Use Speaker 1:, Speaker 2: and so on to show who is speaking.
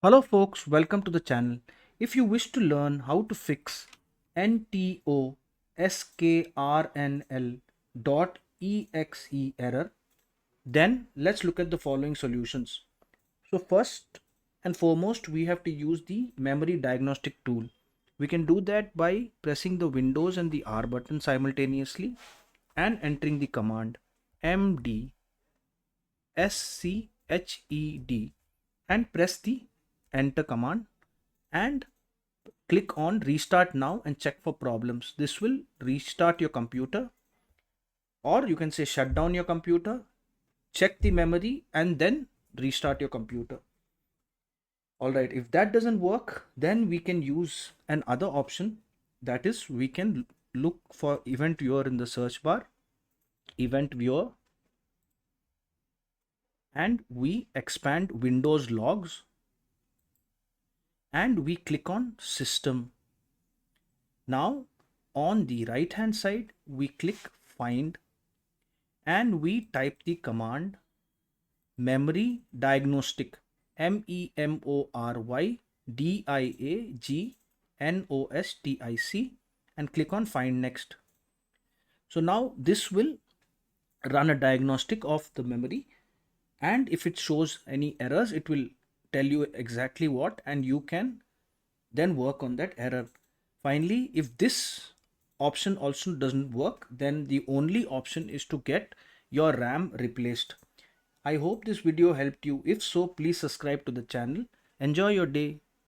Speaker 1: Hello folks, welcome to the channel. If you wish to learn how to fix Ntoskrnl.exe error, then let's look at the following solutions. So first and foremost, we have to use the memory diagnostic tool. We can do that by pressing the Windows and the R button simultaneously and entering the command md sched and press the enter command and click on restart now and check for problems. This will restart your computer, or you can say shut down your computer, check the memory and then restart your computer. All right, if that doesn't work, then we can use another option. That is, we can look for event viewer in the search bar, event viewer, and we expand Windows logs and we click on system. Now on the right hand side, we click find and we type the command memory diagnostic, MEMORY DIAGNOSTIC, and click on find next. So now this will run a diagnostic of the memory, and if it shows any errors it will tell you exactly what, and you can then work on that error. Finally, if this option also doesn't work, then the only option is to get your RAM replaced. I hope this video helped you. If so, please subscribe to the channel. Enjoy your day.